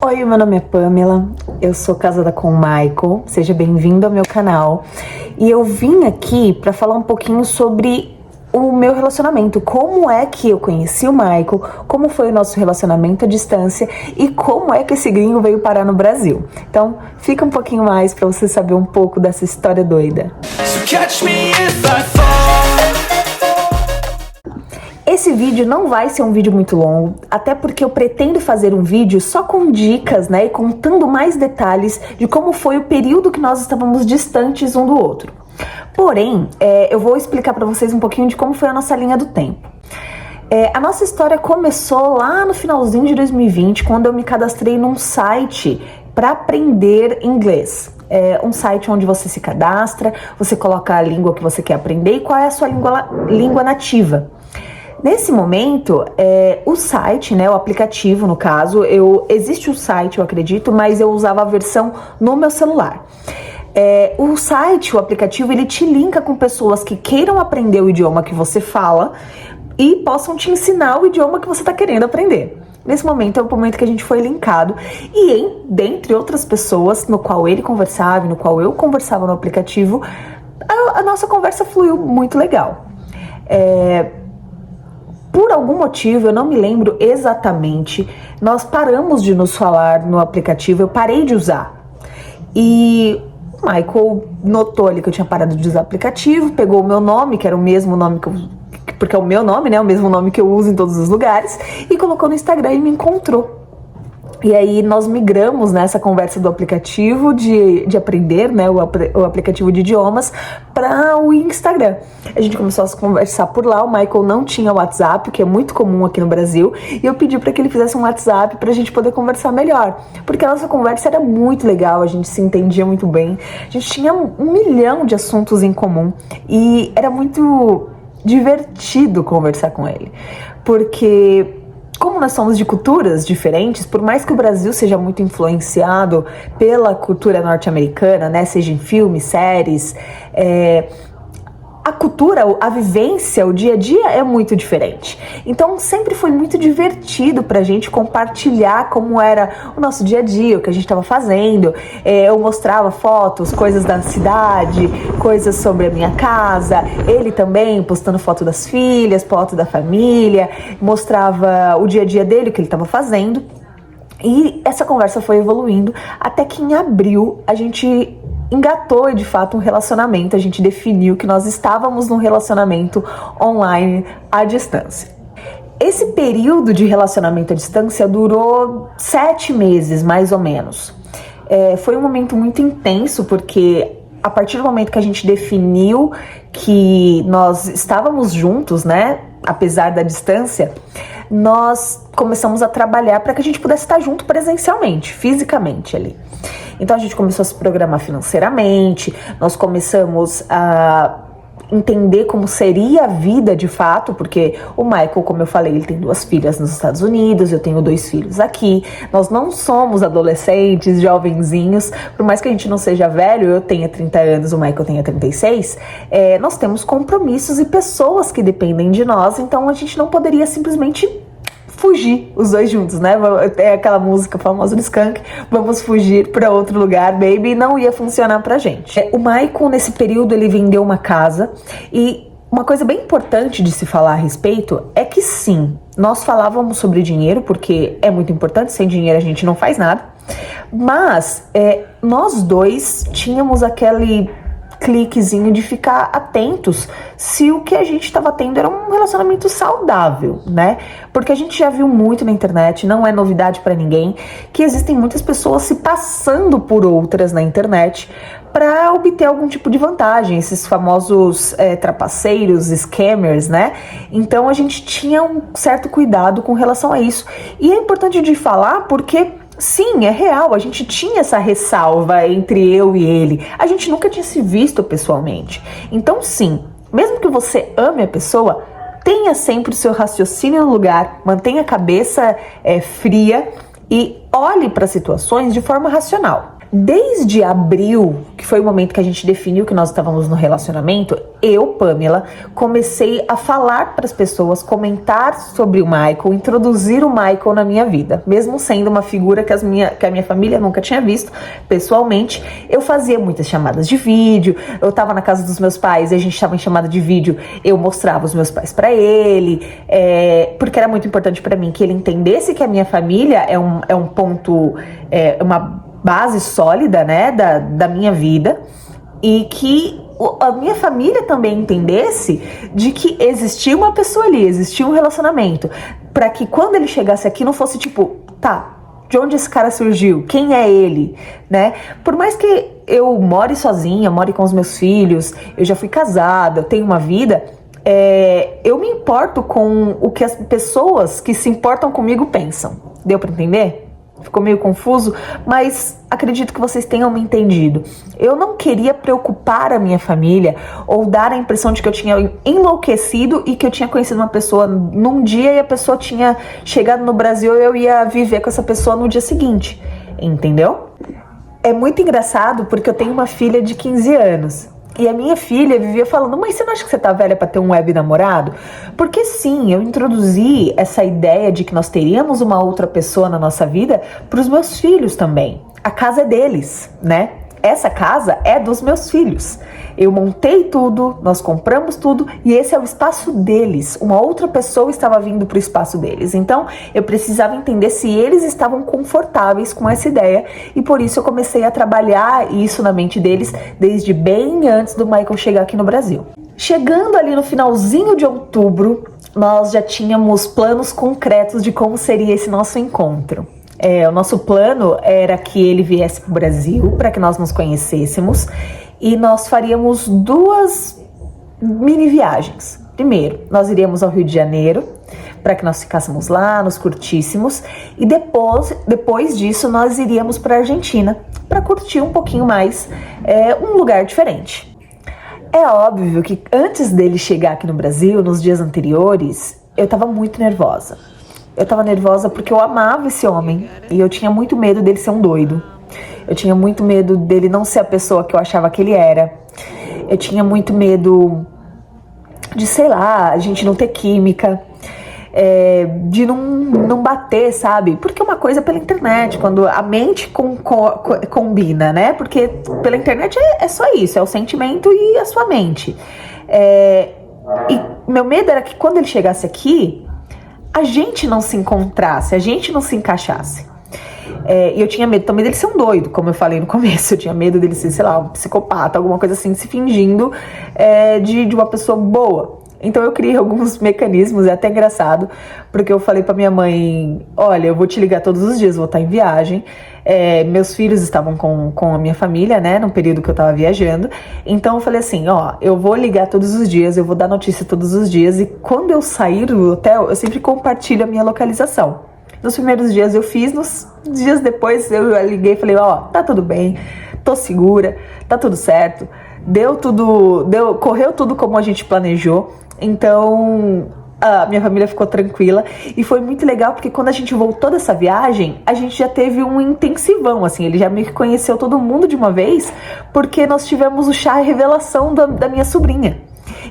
Oi, meu nome é Pamela, eu sou casada com o Michael, seja bem-vindo ao meu canal. E eu vim aqui para falar um pouquinho sobre o meu relacionamento, como é que eu conheci o Michael, como foi o nosso relacionamento à distância e como é que esse gringo veio parar no Brasil. Então, fica um pouquinho mais para você saber um pouco dessa história doida. So catch me if I fall. Esse vídeo não vai ser um vídeo muito longo, até porque eu pretendo fazer um vídeo só com dicas, né, e contando mais detalhes de como foi o período que nós estávamos distantes um do outro. Porém, eu vou explicar para vocês um pouquinho de como foi a nossa linha do tempo. A nossa história começou lá no finalzinho de 2020, quando eu me cadastrei num site para aprender inglês. É um site onde você se cadastra, você coloca a língua que você quer aprender e qual é a sua língua nativa. Nesse momento, o site, né, o aplicativo no caso, existe o site, eu acredito, mas eu usava a versão no meu celular. O site, o aplicativo, ele te linka com pessoas que queiram aprender o idioma que você fala e possam te ensinar o idioma que você está querendo aprender. Nesse momento é o momento que a gente foi linkado e dentre outras pessoas no qual ele conversava e no qual eu conversava no aplicativo, a nossa conversa fluiu muito legal. Por algum motivo, eu não me lembro exatamente, nós paramos de nos falar no aplicativo, eu parei de usar. E o Michael notou ali que eu tinha parado de usar o aplicativo, pegou o meu nome, que era o mesmo nome porque é o meu nome, né, o mesmo nome que eu uso em todos os lugares, e colocou no Instagram e me encontrou. E aí nós migramos nessa conversa do aplicativo de aprender, né, o aplicativo de idiomas, para o Instagram. A gente começou a conversar por lá, o Michael não tinha WhatsApp, que é muito comum aqui no Brasil, e eu pedi para que ele fizesse um WhatsApp para a gente poder conversar melhor, porque a nossa conversa era muito legal, a gente se entendia muito bem, a gente tinha 1 milhão de assuntos em comum, e era muito divertido conversar com ele, porque como nós somos de culturas diferentes, por mais que o Brasil seja muito influenciado pela cultura norte-americana, né, seja em filmes, séries, a cultura, a vivência, o dia a dia é muito diferente. Então sempre foi muito divertido pra gente compartilhar como era o nosso dia a dia, o que a gente estava fazendo. Eu mostrava fotos, coisas da cidade, coisas sobre a minha casa, ele também postando foto das filhas, foto da família, mostrava o dia a dia dele, o que ele estava fazendo. E essa conversa foi evoluindo até que em abril a gente engatou de fato um relacionamento, a gente definiu que nós estávamos num relacionamento online à distância. Esse período de relacionamento à distância durou 7 meses, mais ou menos. Foi um momento muito intenso, porque a partir do momento que a gente definiu que nós estávamos juntos, né, apesar da distância, nós começamos a trabalhar para que a gente pudesse estar junto presencialmente, fisicamente ali. Então a gente começou a se programar financeiramente, nós começamos a entender como seria a vida de fato, porque o Michael, como eu falei, ele tem 2 filhas nos Estados Unidos, eu tenho 2 filhos aqui, nós não somos adolescentes, jovenzinhos, por mais que a gente não seja velho, eu tenha 30 anos, o Michael tenha 36, nós temos compromissos e pessoas que dependem de nós, então a gente não poderia simplesmente fugir os 2 juntos, né? É aquela música famosa do Skank, vamos fugir para outro lugar, baby, não ia funcionar pra gente. O Michael, nesse período, ele vendeu uma casa e uma coisa bem importante de se falar a respeito é que sim, nós falávamos sobre dinheiro, porque é muito importante, sem dinheiro a gente não faz nada, mas nós 2 tínhamos aquele cliquezinho de ficar atentos se o que a gente estava tendo era um relacionamento saudável, né? Porque a gente já viu muito na internet, não é novidade para ninguém, que existem muitas pessoas se passando por outras na internet para obter algum tipo de vantagem, esses famosos trapaceiros, scammers, né? Então a gente tinha um certo cuidado com relação a isso. E é importante de falar porque sim, é real, a gente tinha essa ressalva entre eu e ele, a gente nunca tinha se visto pessoalmente. Então sim, mesmo que você ame a pessoa, tenha sempre o seu raciocínio no lugar, mantenha a cabeça fria e olhe para situações de forma racional. Desde abril, que foi o momento que a gente definiu que nós estávamos no relacionamento, eu, Pamela, comecei a falar para as pessoas, comentar sobre o Michael, introduzir o Michael na minha vida. Mesmo sendo uma figura que a minha família nunca tinha visto pessoalmente, eu fazia muitas chamadas de vídeo, eu estava na casa dos meus pais e a gente estava em chamada de vídeo, eu mostrava os meus pais para ele, porque era muito importante para mim que ele entendesse que a minha família é um ponto, uma base sólida, né, da minha vida, e que a minha família também entendesse de que existia uma pessoa ali, existia um relacionamento, para que quando ele chegasse aqui não fosse tipo, tá, de onde esse cara surgiu? Quem é ele? Né? Por mais que eu more sozinha, more com os meus filhos, eu já fui casada, eu tenho uma vida, eu me importo com o que as pessoas que se importam comigo pensam. Deu para entender? Ficou meio confuso, mas acredito que vocês tenham me entendido. Eu não queria preocupar a minha família ou dar a impressão de que eu tinha enlouquecido e que eu tinha conhecido uma pessoa num dia e a pessoa tinha chegado no Brasil e eu ia viver com essa pessoa no dia seguinte, entendeu? É muito engraçado porque eu tenho uma filha de 15 anos. E a minha filha vivia falando, mas você não acha que você tá velha pra ter um web namorado? Porque sim, eu introduzi essa ideia de que nós teríamos uma outra pessoa na nossa vida pros meus filhos também. A casa é deles, né? Essa casa é dos meus filhos. Eu montei tudo, nós compramos tudo e esse é o espaço deles. Uma outra pessoa estava vindo para o espaço deles. Então eu precisava entender se eles estavam confortáveis com essa ideia e por isso eu comecei a trabalhar isso na mente deles desde bem antes do Michael chegar aqui no Brasil. Chegando ali no finalzinho de outubro, nós já tínhamos planos concretos de como seria esse nosso encontro. O nosso plano era que ele viesse para o Brasil, para que nós nos conhecêssemos, e nós faríamos 2 mini viagens. Primeiro, nós iríamos ao Rio de Janeiro, para que nós ficássemos lá, nos curtíssemos, e depois disso nós iríamos para a Argentina, para curtir um pouquinho mais um lugar diferente. É óbvio que antes dele chegar aqui no Brasil, nos dias anteriores, eu estava muito nervosa. Eu tava nervosa porque eu amava esse homem e eu tinha muito medo dele ser um doido. Eu tinha muito medo dele não ser a pessoa que eu achava que ele era. Eu tinha muito medo de, sei lá, a gente não ter química, de não bater, sabe? Porque uma coisa é pela internet, quando a mente combina, né? Porque pela internet é só isso, é o sentimento e a sua mente. E meu medo era que quando ele chegasse aqui, a gente não se encontrasse, a gente não se encaixasse. E eu tinha medo também dele ser um doido, como eu falei no começo. Eu tinha medo dele ser, sei lá, um psicopata, alguma coisa assim, se fingindo de uma pessoa boa. Então eu criei alguns mecanismos, é até engraçado, porque eu falei pra minha mãe, olha, eu vou te ligar todos os dias, vou estar em viagem. Meus filhos estavam com a minha família, né, no período que eu tava viajando. Então eu falei assim, eu vou ligar todos os dias, eu vou dar notícia todos os dias. E quando eu sair do hotel, eu sempre compartilho a minha localização. Nos primeiros dias eu fiz, nos dias depois eu liguei e falei, tá tudo bem, tô segura, tá tudo certo. Correu tudo como a gente planejou. Então a minha família ficou tranquila e foi muito legal porque quando a gente voltou dessa viagem, a gente já teve um intensivão, assim, ele já meio que conheceu todo mundo de uma vez, porque nós tivemos o chá revelação da minha sobrinha.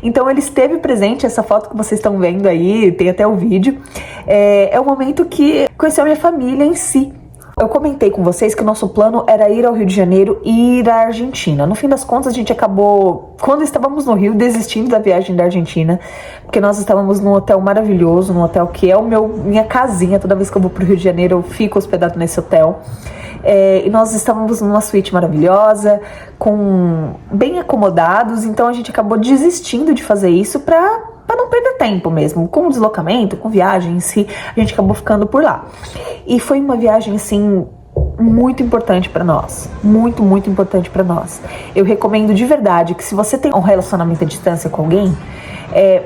Então ele esteve presente, essa foto que vocês estão vendo aí, tem até o vídeo, é o momento que conheceu a minha família em si. Eu comentei com vocês que o nosso plano era ir ao Rio de Janeiro e ir à Argentina. No fim das contas, a gente acabou, quando estávamos no Rio, desistindo da viagem da Argentina, porque nós estávamos num hotel maravilhoso, num hotel que é minha casinha. Toda vez que eu vou pro Rio de Janeiro, eu fico hospedado nesse hotel. E nós estávamos numa suíte maravilhosa, bem acomodados, então a gente acabou desistindo de fazer isso para não perder tempo mesmo, com o deslocamento, com viagem em si, a gente acabou ficando por lá. E foi uma viagem, assim, muito importante para nós, muito, muito importante para nós. Eu recomendo de verdade que se você tem um relacionamento à distância com alguém,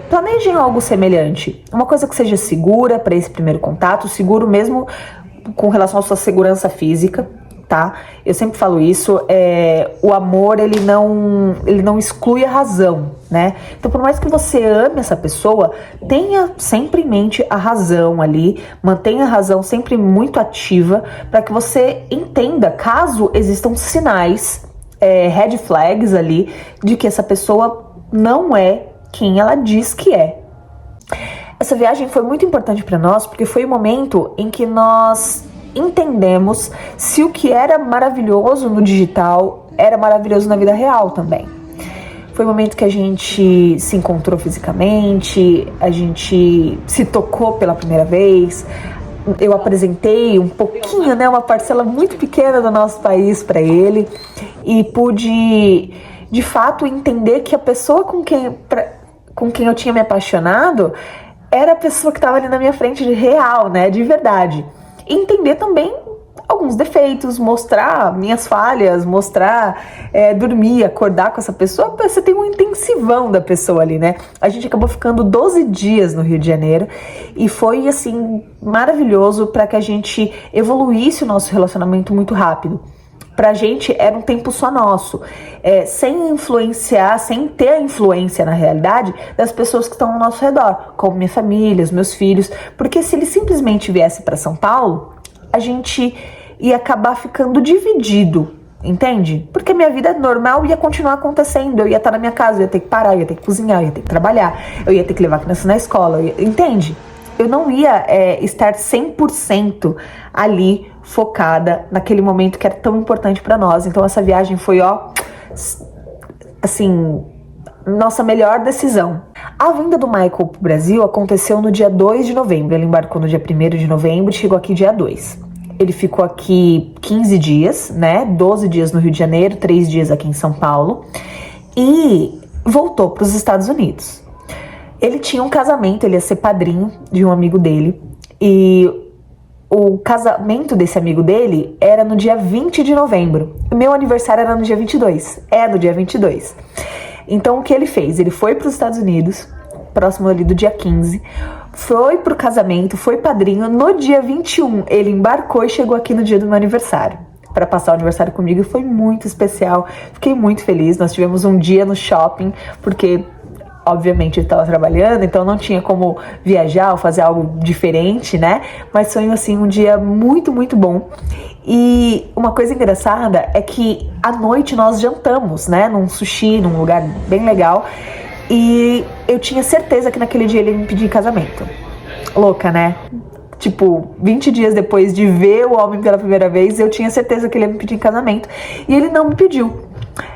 planejem algo semelhante, uma coisa que seja segura para esse primeiro contato, seguro mesmo com relação à sua segurança física, tá? Eu sempre falo isso, o amor, ele não exclui a razão, né? Então, por mais que você ame essa pessoa, tenha sempre em mente a razão ali, mantenha a razão sempre muito ativa, para que você entenda, caso existam sinais, red flags ali, de que essa pessoa não é quem ela diz que é. Essa viagem foi muito importante para nós, porque foi o momento em que nós entendemos se o que era maravilhoso no digital era maravilhoso na vida real também. Foi o momento que a gente se encontrou fisicamente, a gente se tocou pela primeira vez. Eu apresentei um pouquinho, né, uma parcela muito pequena do nosso país para ele, e pude, de fato, entender que a pessoa com quem eu tinha me apaixonado era a pessoa que estava ali na minha frente de real, né, de verdade. E entender também alguns defeitos, mostrar minhas falhas, dormir, acordar com essa pessoa. Você tem um intensivão da pessoa ali, né? A gente acabou ficando 12 dias no Rio de Janeiro e foi, assim, maravilhoso para que a gente evoluísse o nosso relacionamento muito rápido. Pra gente era um tempo só nosso, sem influenciar, sem ter a influência na realidade das pessoas que estão ao nosso redor, como minha família, os meus filhos, porque se ele simplesmente viesse para São Paulo, a gente ia acabar ficando dividido, entende? Porque minha vida normal ia continuar acontecendo, eu ia estar na minha casa, eu ia ter que parar, eu ia ter que cozinhar, eu ia ter que trabalhar, eu ia ter que levar a criança na escola, entende? Eu não ia estar 100% ali focada naquele momento que era tão importante para nós. Então essa viagem foi, assim, nossa melhor decisão. A vinda do Michael pro Brasil aconteceu no dia 2 de novembro. Ele embarcou no dia 1º de novembro e chegou aqui dia 2. Ele ficou aqui 15 dias, né? 12 dias no Rio de Janeiro, 3 dias aqui em São Paulo. E voltou para os Estados Unidos. Ele tinha um casamento, ele ia ser padrinho de um amigo dele. E o casamento desse amigo dele era no dia 20 de novembro. O meu aniversário era no dia 22. É no dia 22. Então, o que ele fez? Ele foi para os Estados Unidos, próximo ali do dia 15. Foi pro casamento, foi padrinho. No dia 21, ele embarcou e chegou aqui no dia do meu aniversário para passar o aniversário comigo. E foi muito especial. Fiquei muito feliz. Nós tivemos um dia no shopping, porque obviamente ele estava trabalhando, então não tinha como viajar ou fazer algo diferente, né? Mas foi, assim, um dia muito, muito bom. E uma coisa engraçada é que à noite nós jantamos, né? Num sushi, num lugar bem legal. E eu tinha certeza que naquele dia ele ia me pedir em casamento. Louca, né? Tipo, 20 dias depois de ver o homem pela primeira vez, eu tinha certeza que ele ia me pedir em casamento. E ele não me pediu.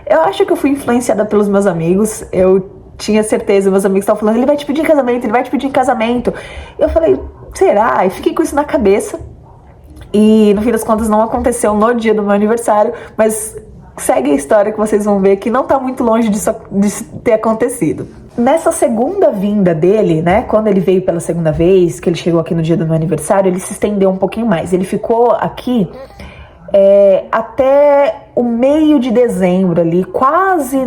Eu acho que eu fui influenciada pelos meus amigos. Eu tinha certeza, meus amigos estavam falando, ele vai te pedir em casamento, ele vai te pedir em casamento. Eu falei, será? E fiquei com isso na cabeça. E no fim das contas não aconteceu no dia do meu aniversário, mas segue a história que vocês vão ver que não tá muito longe de ter acontecido. Nessa segunda vinda dele, né, quando ele veio pela segunda vez, que ele chegou aqui no dia do meu aniversário, ele se estendeu um pouquinho mais. Ele ficou aqui até o meio de dezembro ali, quase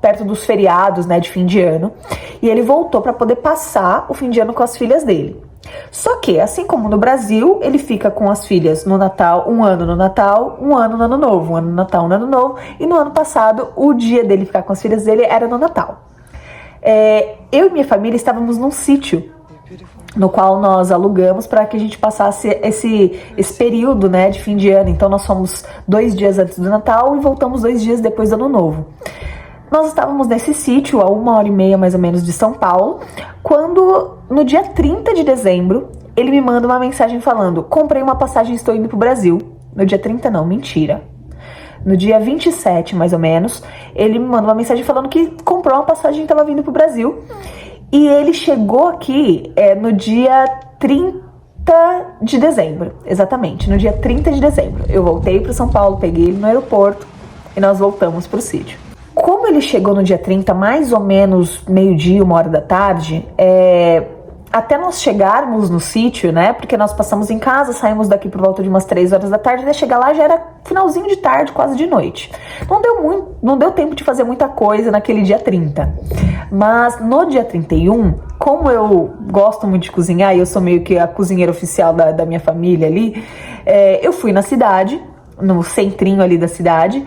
perto dos feriados, né, de fim de ano, e ele voltou para poder passar o fim de ano com as filhas dele. Só que, assim como no Brasil, ele fica com as filhas no Natal, um ano no Natal, um ano no Ano Novo, um ano no Natal, um ano novo, e no ano passado, o dia dele ficar com as filhas dele era no Natal. Eu e minha família estávamos num sítio, no qual nós alugamos para que a gente passasse esse período, né, de fim de ano. Então nós fomos 2 dias antes do Natal e voltamos 2 dias depois do Ano Novo. Nós estávamos nesse sítio a 1h30 mais ou menos de São Paulo, quando no dia 30 de dezembro ele me manda uma mensagem falando: comprei uma passagem, estou indo pro Brasil. No dia 30 não, mentira. No dia 27 mais ou menos, ele me manda uma mensagem falando que comprou uma passagem e estava vindo pro Brasil. E ele chegou aqui no dia 30 de dezembro, exatamente, no dia 30 de dezembro. Eu voltei para São Paulo, peguei ele no aeroporto e nós voltamos pro sítio. Como ele chegou no dia 30, mais ou menos meio-dia, 1h da tarde, até nós chegarmos no sítio, né, porque nós passamos em casa, saímos daqui por volta de umas 3 horas da tarde, até chegar lá já era finalzinho de tarde, quase de noite. Não deu tempo de fazer muita coisa naquele dia 30. Mas no dia 31, como eu gosto muito de cozinhar, e eu sou meio que a cozinheira oficial da minha família ali, eu fui na cidade, no centrinho ali da cidade,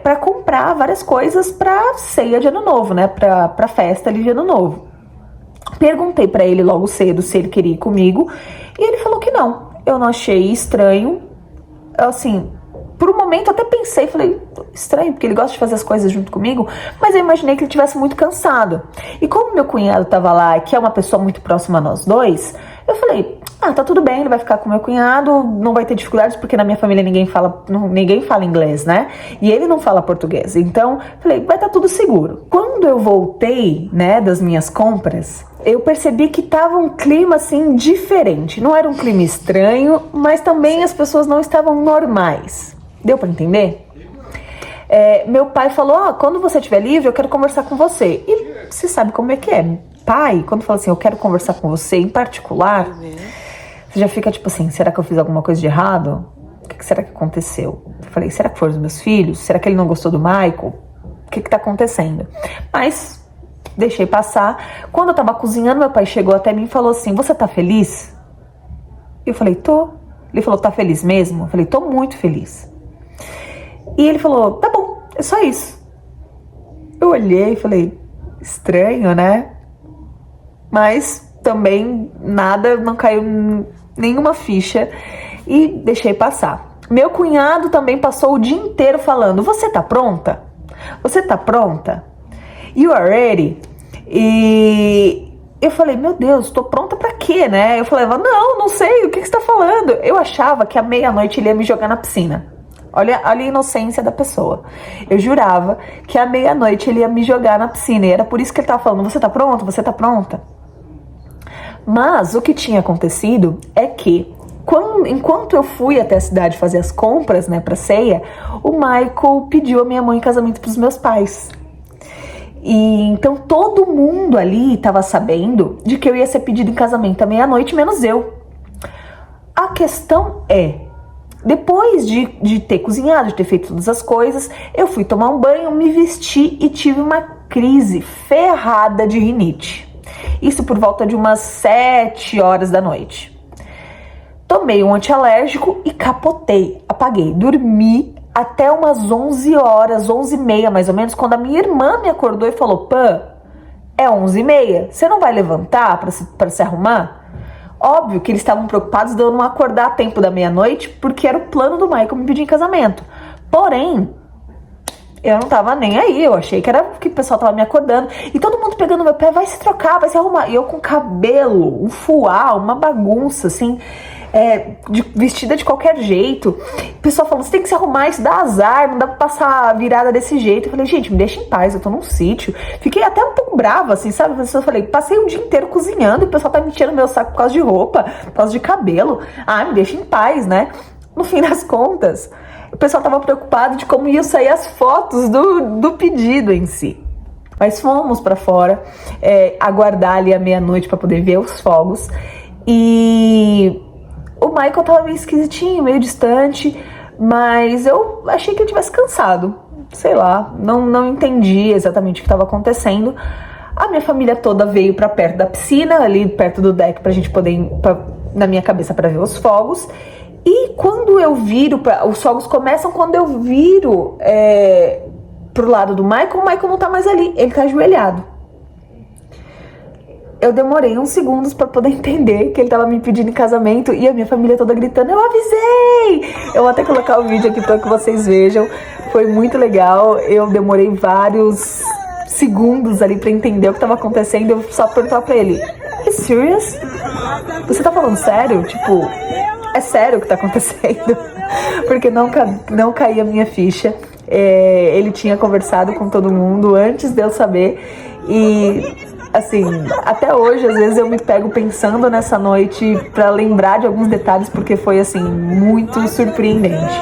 para comprar várias coisas pra ceia de ano novo, né? Pra festa ali de ano novo. Perguntei pra ele logo cedo se ele queria ir comigo, e ele falou que não. Eu não achei estranho, assim, por um momento eu até pensei, falei, estranho, porque ele gosta de fazer as coisas junto comigo, mas eu imaginei que ele estivesse muito cansado. E como meu cunhado tava lá, que é uma pessoa muito próxima a nós dois, eu falei, tá tudo bem, ele vai ficar com meu cunhado, não vai ter dificuldades, porque na minha família ninguém fala inglês, né? E ele não fala português. Então, falei, vai estar tudo seguro. Quando eu voltei, né, das minhas compras, eu percebi que tava um clima, assim, diferente. Não era um clima estranho, mas também as pessoas não estavam normais. Deu pra entender? Meu pai falou, quando você estiver livre, eu quero conversar com você. E você sabe como é que é. Pai, quando fala assim, eu quero conversar com você em particular, você já fica tipo assim, será que eu fiz alguma coisa de errado? O que será que aconteceu? Eu falei, será que foram os meus filhos? Será que ele não gostou do Michael? O que tá acontecendo? Mas deixei passar. Quando eu tava cozinhando, meu pai chegou até mim e falou assim, você tá feliz? Eu falei, tô. Ele falou, tá feliz mesmo? Eu falei, tô muito feliz. E ele falou, tá bom, é só isso. Eu olhei e falei, estranho, né? Mas também nada, não caiu nenhuma ficha e deixei passar. Meu cunhado também passou o dia inteiro falando, você tá pronta? Você tá pronta? You are ready? E eu falei, meu Deus, tô pronta pra quê, né? Eu falei, não sei, o que você tá falando? Eu achava que à meia-noite ele ia me jogar na piscina. Olha a inocência da pessoa. Eu jurava que à meia-noite ele ia me jogar na piscina. E era por isso que ele tava falando, você tá pronta? Você tá pronta? Mas o que tinha acontecido é que, enquanto eu fui até a cidade fazer as compras, né, pra ceia, o Michael pediu a minha mãe em casamento pros meus pais. E então todo mundo ali estava sabendo de que eu ia ser pedido em casamento à meia-noite, menos eu. A questão depois de ter cozinhado, de ter feito todas as coisas, eu fui tomar um banho, me vesti e tive uma crise ferrada de rinite. Isso por volta de umas 7 horas da noite. Tomei um antialérgico e capotei, apaguei, dormi até umas 11 horas, 11h30 mais ou menos, quando a minha irmã me acordou e falou, Pã, é 11h30, você não vai levantar para se arrumar? Óbvio que eles estavam preocupados de eu não acordar a tempo da meia-noite, porque era o plano do Michael me pedir em casamento. Porém, eu não tava nem aí, eu achei que era que o pessoal tava me acordando. E todo mundo pegando meu pé, vai se trocar, vai se arrumar. E eu com cabelo, um fuá, uma bagunça, assim, vestida de qualquer jeito. O pessoal falando, você tem que se arrumar, isso dá azar, não dá pra passar a virada desse jeito. Eu falei, gente, me deixa em paz, eu tô num sítio. Fiquei até um pouco brava, assim, sabe? Eu falei, passei o dia inteiro cozinhando e o pessoal tá me tirando meu saco por causa de roupa, por causa de cabelo. Me deixa em paz, né? No fim das contas, o pessoal tava preocupado de como iam sair as fotos do pedido em si. Mas fomos pra fora, aguardar ali a meia-noite pra poder ver os fogos. E o Michael tava meio esquisitinho, meio distante, mas eu achei que ele tivesse cansado. Sei lá, não entendi exatamente o que estava acontecendo. A minha família toda veio pra perto da piscina, ali perto do deck, pra gente poder ir na minha cabeça pra ver os fogos. E quando eu viro, os fogos começam quando eu viro pro lado do Michael, o Michael não tá mais ali, ele tá ajoelhado. Eu demorei uns segundos pra poder entender que ele tava me pedindo em casamento e a minha família toda gritando, eu avisei! Eu vou até colocar o vídeo aqui pra que vocês vejam, foi muito legal, eu demorei vários segundos ali pra entender o que tava acontecendo, eu só perguntava pra ele, "Are you serious? Você tá falando sério? Tipo, é sério o que tá acontecendo?" Porque não caía a minha ficha. Ele tinha conversado com todo mundo antes de eu saber e assim, até hoje às vezes eu me pego pensando nessa noite pra lembrar de alguns detalhes, porque foi assim, muito surpreendente.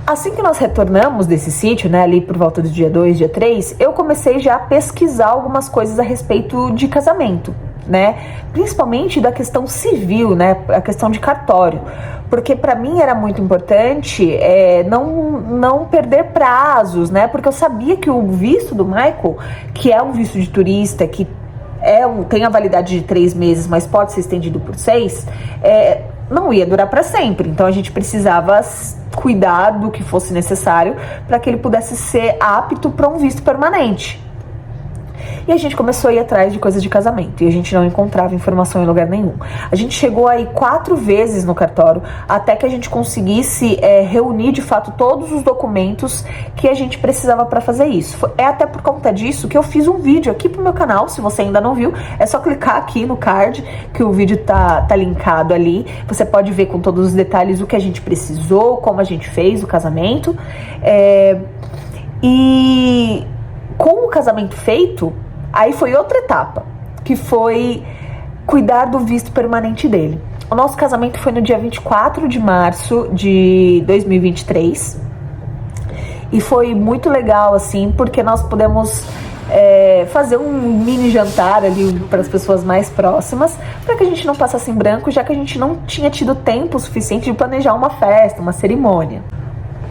Assim que nós retornamos desse sítio, né, ali por volta do dia 2, dia 3, eu comecei já a pesquisar algumas coisas a respeito de casamento, né, principalmente da questão civil, né, a questão de cartório, porque pra mim era muito importante não perder prazos, né, porque eu sabia que o visto do Michael, que é um visto de turista, que tem a validade de 3 meses, mas pode ser estendido por 6, não ia durar para sempre. Então a gente precisava cuidar do que fosse necessário para que ele pudesse ser apto para um visto permanente. E a gente começou a ir atrás de coisas de casamento, e a gente não encontrava informação em lugar nenhum. A gente chegou aí 4 vezes no cartório, até que a gente conseguisse reunir de fato todos os documentos que a gente precisava para fazer isso. É até por conta disso que eu fiz um vídeo aqui pro meu canal. Se você ainda não viu, é só clicar aqui no card, que o vídeo tá linkado ali. Você pode ver com todos os detalhes o que a gente precisou, como a gente fez o casamento. E com o casamento feito, aí foi outra etapa, que foi cuidar do visto permanente dele. O nosso casamento foi no dia 24 de março de 2023. E foi muito legal, assim, porque nós pudemos fazer um mini jantar ali para as pessoas mais próximas, para que a gente não passasse em branco, já que a gente não tinha tido tempo suficiente de planejar uma festa, uma cerimônia.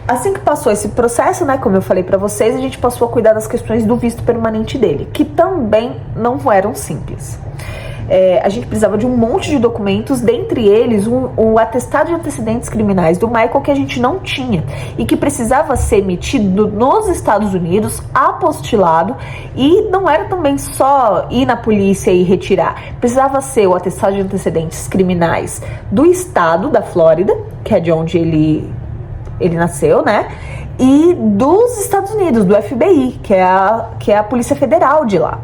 Assim que passou esse processo, né, como eu falei pra vocês, a gente passou a cuidar das questões do visto permanente dele, que também não eram simples. A gente precisava de um monte de documentos, dentre eles o atestado de antecedentes criminais do Michael, que a gente não tinha, e que precisava ser emitido nos Estados Unidos, apostilado, e não era também só ir na polícia e retirar. Precisava ser o atestado de antecedentes criminais do estado da Flórida, que é de onde ele nasceu, né? E dos Estados Unidos, do FBI, que é a Polícia Federal de lá.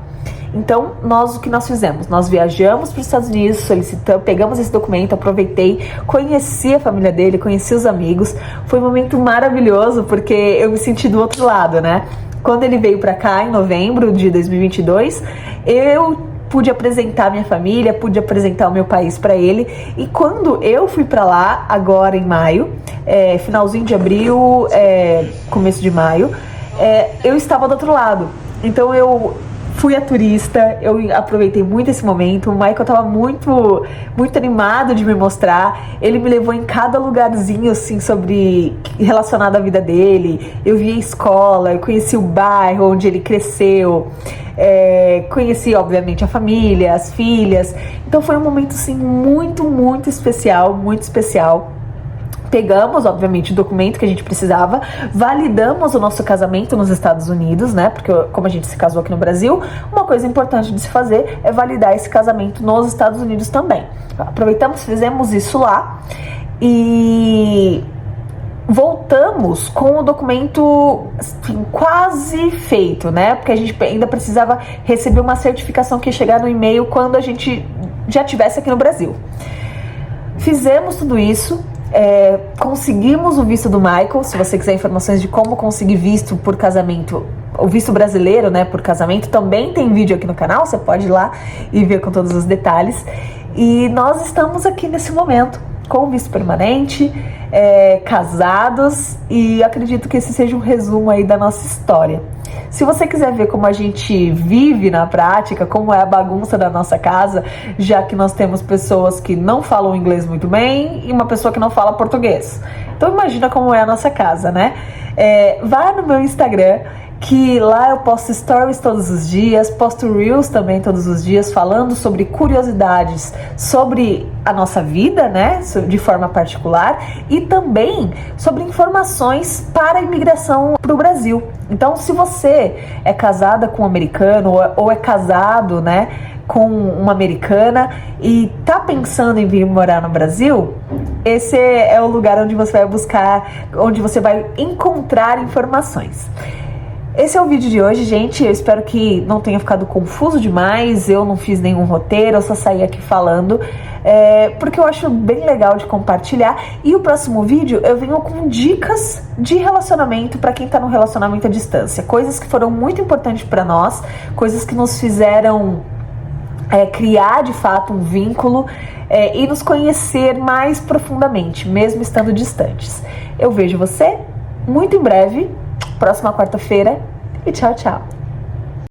Então, o que nós fizemos? Nós viajamos para os Estados Unidos, solicitamos, pegamos esse documento, aproveitei, conheci a família dele, conheci os amigos. Foi um momento maravilhoso, porque eu me senti do outro lado, né? Quando ele veio para cá, em novembro de 2022, eu pude apresentar minha família, pude apresentar o meu país para ele. E quando eu fui para lá, agora em maio, finalzinho de abril, começo de maio, eu estava do outro lado. Então eu fui a turista, eu aproveitei muito esse momento. O Michael estava muito, muito animado de me mostrar. Ele me levou em cada lugarzinho, assim, relacionado à vida dele. Eu vi a escola, eu conheci o bairro onde ele cresceu. Conheci, obviamente, a família, as filhas. Então foi um momento, assim, muito, muito especial, muito especial. Pegamos, obviamente, o documento que a gente precisava, validamos o nosso casamento nos Estados Unidos, né? Porque como a gente se casou aqui no Brasil, uma coisa importante de se fazer é validar esse casamento nos Estados Unidos também. Aproveitamos, fizemos isso lá e voltamos com o documento, assim, quase feito, né? Porque a gente ainda precisava receber uma certificação que ia chegar no e-mail quando a gente já estivesse aqui no Brasil. Fizemos tudo isso. Conseguimos o visto do Michael. Se você quiser informações de como conseguir visto por casamento, o visto brasileiro, né, por casamento, também tem vídeo aqui no canal, você pode ir lá e ver com todos os detalhes. E nós estamos aqui nesse momento com o visto permanente, casados, e acredito que esse seja um resumo aí da nossa história. Se você quiser ver como a gente vive na prática, como é a bagunça da nossa casa, já que nós temos pessoas que não falam inglês muito bem e uma pessoa que não fala português. Então imagina como é a nossa casa, né? Vai no meu Instagram, que lá eu posto stories todos os dias, posto reels também todos os dias, falando sobre curiosidades sobre a nossa vida, né, de forma particular, e também sobre informações para a imigração para o Brasil. Então, se você é casada com um americano ou é casado, né, com uma americana e tá pensando em vir morar no Brasil, esse é o lugar onde você vai buscar, onde você vai encontrar informações. Esse é o vídeo de hoje, gente. Eu espero que não tenha ficado confuso demais. Eu não fiz nenhum roteiro, eu só saí aqui falando, porque eu acho bem legal de compartilhar. E o próximo vídeo eu venho com dicas de relacionamento para quem tá no relacionamento à distância. Coisas que foram muito importantes para nós, coisas que nos fizeram criar de fato um vínculo e nos conhecer mais profundamente, mesmo estando distantes. Eu vejo você muito em breve, próxima quarta-feira, e tchau, tchau!